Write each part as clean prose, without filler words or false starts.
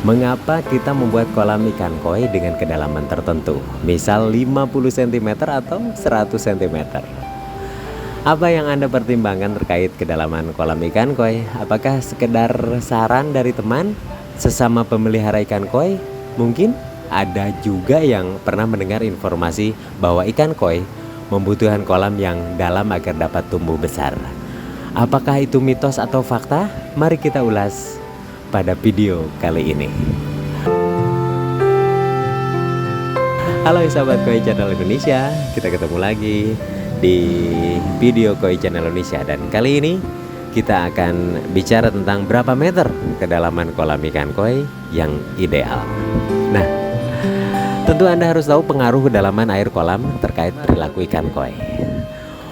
Mengapa kita membuat kolam ikan koi dengan kedalaman tertentu, misal 50 cm atau 100 cm? Apa yang Anda pertimbangkan terkait kedalaman kolam ikan koi? Apakah sekedar saran dari teman sesama pemelihara ikan koi? Mungkin ada juga yang pernah mendengar informasi bahwa ikan koi membutuhkan kolam yang dalam agar dapat tumbuh besar. Apakah itu mitos atau fakta? Mari kita ulas pada video kali ini. Halo sahabat Koi Channel Indonesia, kita ketemu lagi di video Koi Channel Indonesia. Dan kali ini kita akan bicara tentang berapa meter kedalaman kolam ikan koi yang ideal. Nah, tentu Anda harus tahu pengaruh kedalaman air kolam terkait perilaku ikan koi.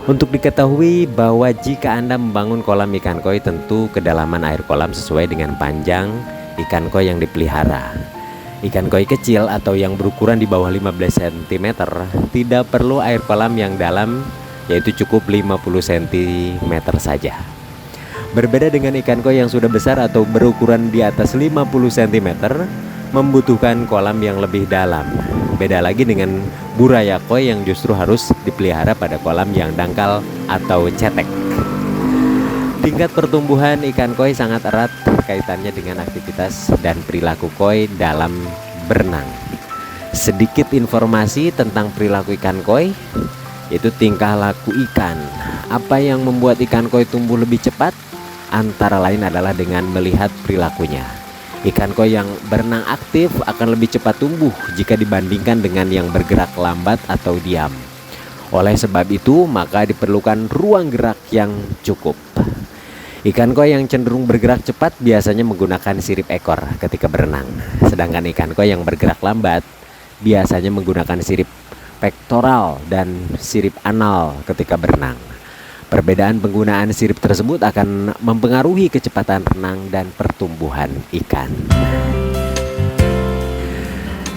Untuk diketahui bahwa jika Anda membangun kolam ikan koi, tentu kedalaman air kolam sesuai dengan panjang ikan koi yang dipelihara. Ikan koi kecil atau yang berukuran di bawah 15 cm tidak perlu air kolam yang dalam, yaitu cukup 50 cm saja. Berbeda dengan ikan koi yang sudah besar atau berukuran di atas 50 cm membutuhkan kolam yang lebih dalam. Beda lagi dengan buraya koi yang justru harus dipelihara pada kolam yang dangkal atau cetek. Tingkat pertumbuhan ikan koi sangat erat kaitannya dengan aktivitas dan perilaku koi dalam berenang. Sedikit informasi tentang perilaku ikan koi, yaitu tingkah laku ikan. Apa yang membuat ikan koi tumbuh lebih cepat? Antara lain adalah dengan melihat perilakunya. Ikan koi yang berenang aktif akan lebih cepat tumbuh jika dibandingkan dengan yang bergerak lambat atau diam. Oleh sebab itu, maka diperlukan ruang gerak yang cukup. Ikan koi yang cenderung bergerak cepat biasanya menggunakan sirip ekor ketika berenang. Sedangkan ikan koi yang bergerak lambat biasanya menggunakan sirip pektoral dan sirip anal ketika berenang. Perbedaan penggunaan sirip tersebut akan mempengaruhi kecepatan renang dan pertumbuhan ikan.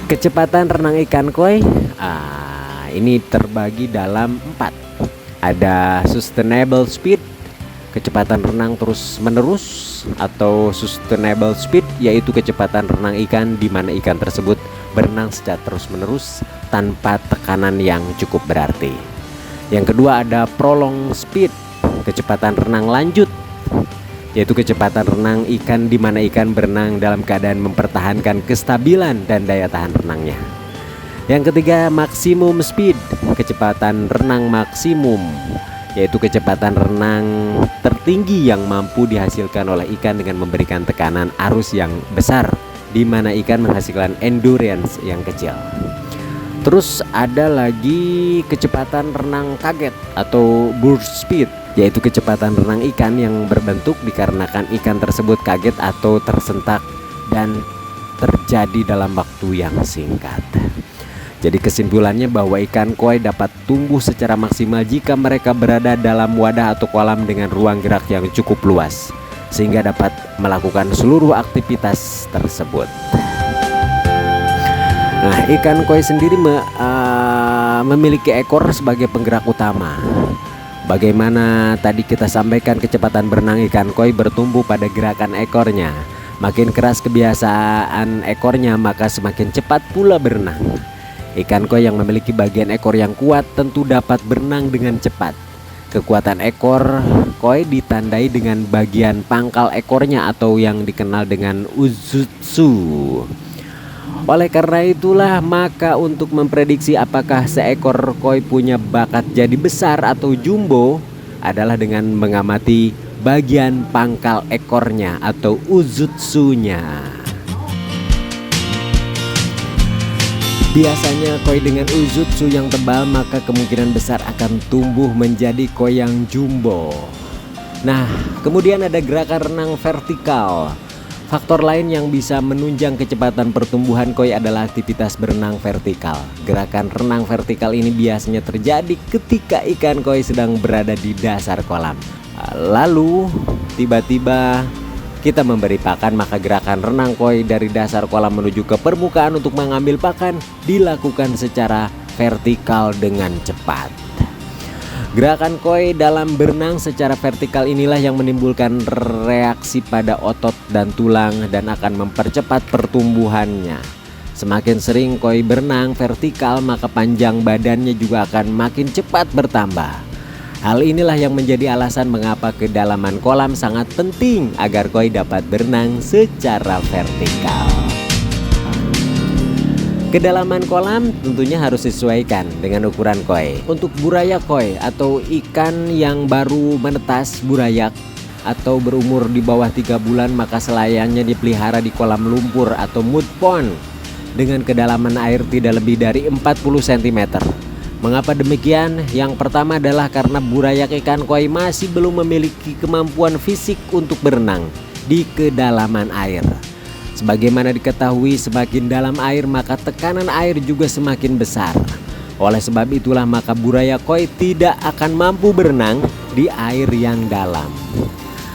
Kecepatan renang ikan koi ini terbagi dalam 4. Ada sustainable speed, kecepatan renang terus menerus, atau sustainable speed yaitu kecepatan renang ikan di mana ikan tersebut berenang secara terus menerus tanpa tekanan yang cukup berarti. Yang kedua ada prolonged speed, kecepatan renang lanjut, yaitu kecepatan renang ikan di mana ikan berenang dalam keadaan mempertahankan kestabilan dan daya tahan renangnya. Yang ketiga maximum speed, kecepatan renang maksimum, yaitu kecepatan renang tertinggi yang mampu dihasilkan oleh ikan dengan memberikan tekanan arus yang besar, di mana ikan menghasilkan endurance yang kecil. Terus ada lagi kecepatan renang kaget atau burst speed, yaitu kecepatan renang ikan yang berbentuk dikarenakan ikan tersebut kaget atau tersentak dan terjadi dalam waktu yang singkat. Jadi kesimpulannya bahwa ikan koi dapat tumbuh secara maksimal jika mereka berada dalam wadah atau kolam dengan ruang gerak yang cukup luas, sehingga dapat melakukan seluruh aktivitas tersebut. Nah, ikan koi sendiri memiliki ekor sebagai penggerak utama. Bagaimana tadi kita sampaikan, kecepatan berenang ikan koi bertumbuh pada gerakan ekornya. Makin keras kebiasaan ekornya, maka semakin cepat pula berenang. Ikan koi yang memiliki bagian ekor yang kuat tentu dapat berenang dengan cepat. Kekuatan ekor koi ditandai dengan bagian pangkal ekornya atau yang dikenal dengan uzutsu. Oleh karena itulah, maka untuk memprediksi apakah seekor koi punya bakat jadi besar atau jumbo adalah dengan mengamati bagian pangkal ekornya atau uzutsunya. Biasanya koi dengan uzutsu yang tebal maka kemungkinan besar akan tumbuh menjadi koi yang jumbo. Nah, kemudian ada gerakan renang vertikal. Faktor lain yang bisa menunjang kecepatan pertumbuhan koi adalah aktivitas berenang vertikal. Gerakan renang vertikal ini biasanya terjadi ketika ikan koi sedang berada di dasar kolam. Lalu tiba-tiba kita memberi pakan, maka gerakan renang koi dari dasar kolam menuju ke permukaan untuk mengambil pakan dilakukan secara vertikal dengan cepat. Gerakan koi dalam berenang secara vertikal inilah yang menimbulkan reaksi pada otot dan tulang dan akan mempercepat pertumbuhannya. Semakin sering koi berenang vertikal, maka panjang badannya juga akan makin cepat bertambah. Hal inilah yang menjadi alasan mengapa kedalaman kolam sangat penting agar koi dapat berenang secara vertikal. Kedalaman kolam tentunya harus disesuaikan dengan ukuran koi. Untuk burayak koi atau ikan yang baru menetas burayak atau berumur di bawah 3 bulan, maka selayaknya dipelihara di kolam lumpur atau mud pond dengan kedalaman air tidak lebih dari 40 cm. Mengapa demikian? Yang pertama adalah karena burayak ikan koi masih belum memiliki kemampuan fisik untuk berenang di kedalaman air. Sebagaimana diketahui, semakin dalam air maka tekanan air juga semakin besar. Oleh sebab itulah maka burayak koi tidak akan mampu berenang di air yang dalam.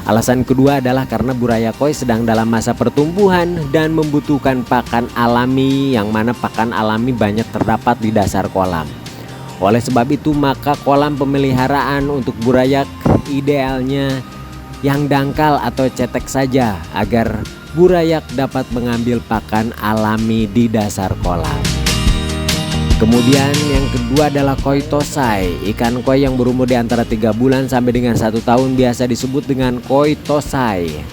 Alasan kedua adalah karena burayak koi sedang dalam masa pertumbuhan dan membutuhkan pakan alami, yang mana pakan alami banyak terdapat di dasar kolam. Oleh sebab itu maka kolam pemeliharaan untuk burayak idealnya yang dangkal atau cetek saja agar burayak dapat mengambil pakan alami di dasar kolam. Kemudian yang kedua adalah koi tosai. Ikan koi yang berumur di antara 3 bulan sampai dengan 1 tahun biasa disebut dengan koi tosai.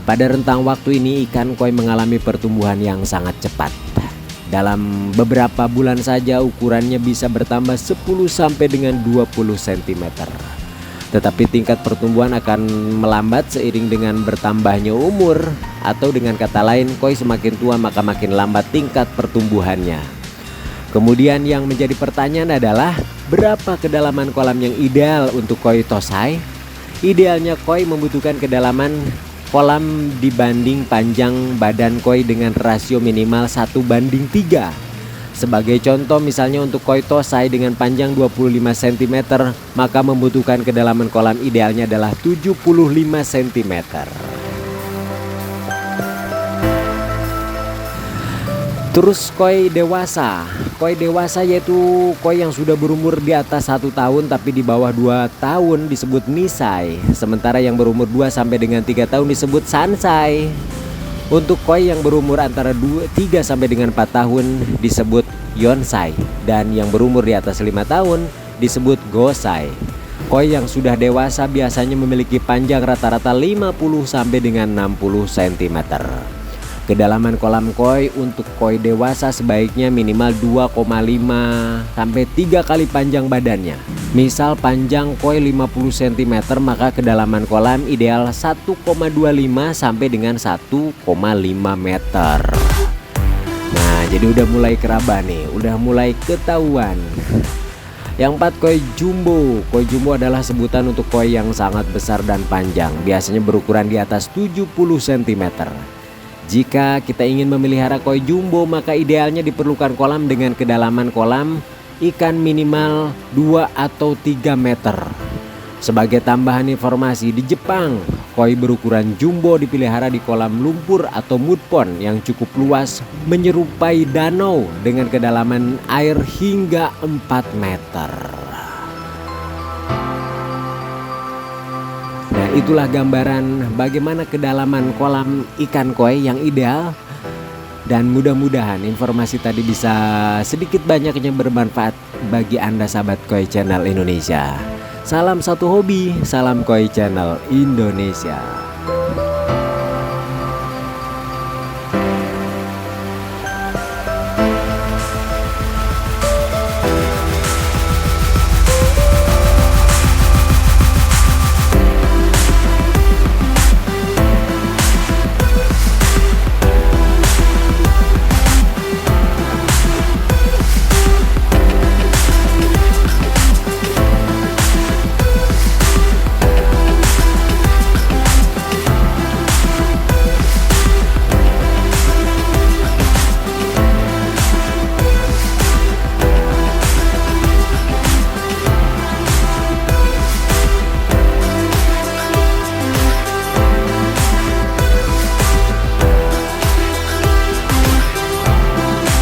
Pada rentang waktu ini ikan koi mengalami pertumbuhan yang sangat cepat. Dalam beberapa bulan saja ukurannya bisa bertambah 10 sampai dengan 20 cm. Tetapi tingkat pertumbuhan akan melambat seiring dengan bertambahnya umur, atau dengan kata lain koi semakin tua maka makin lambat tingkat pertumbuhannya. Kemudian yang menjadi pertanyaan adalah berapa kedalaman kolam yang ideal untuk koi tosai? Idealnya koi membutuhkan kedalaman kolam dibanding panjang badan koi dengan rasio minimal 1:3. Sebagai contoh, misalnya untuk koi tosai dengan panjang 25 cm, maka membutuhkan kedalaman kolam idealnya adalah 75 cm. Terus koi dewasa. Koi dewasa yaitu koi yang sudah berumur di atas 1 tahun tapi di bawah 2 tahun disebut nisai. Sementara yang berumur 2 sampai dengan 3 tahun disebut sansai. Untuk koi yang berumur antara 3 sampai dengan 4 tahun disebut yonsai, dan yang berumur di atas 5 tahun disebut gosai. Koi yang sudah dewasa biasanya memiliki panjang rata-rata 50 sampai dengan 60 cm. Kedalaman kolam koi untuk koi dewasa sebaiknya minimal 2,5 sampai 3 kali panjang badannya. Misal panjang koi 50 cm, maka kedalaman kolam ideal 1,25 sampai dengan 1,5 meter. Nah, jadi udah mulai keraba nih, udah mulai ketahuan. Yang 4, koi jumbo. Koi jumbo adalah sebutan untuk koi yang sangat besar dan panjang, biasanya berukuran di atas 70 cm. Jika kita ingin memelihara koi jumbo, maka idealnya diperlukan kolam dengan kedalaman kolam ikan minimal 2 atau 3 meter. Sebagai tambahan informasi, di Jepang, koi berukuran jumbo dipelihara di kolam lumpur atau mud pond yang cukup luas, menyerupai danau dengan kedalaman air hingga 4 meter. Nah, itulah gambaran bagaimana kedalaman kolam ikan koi yang ideal. Dan mudah-mudahan informasi tadi bisa sedikit banyaknya bermanfaat bagi Anda sahabat Koi Channel Indonesia. Salam satu hobi, salam Koi Channel Indonesia.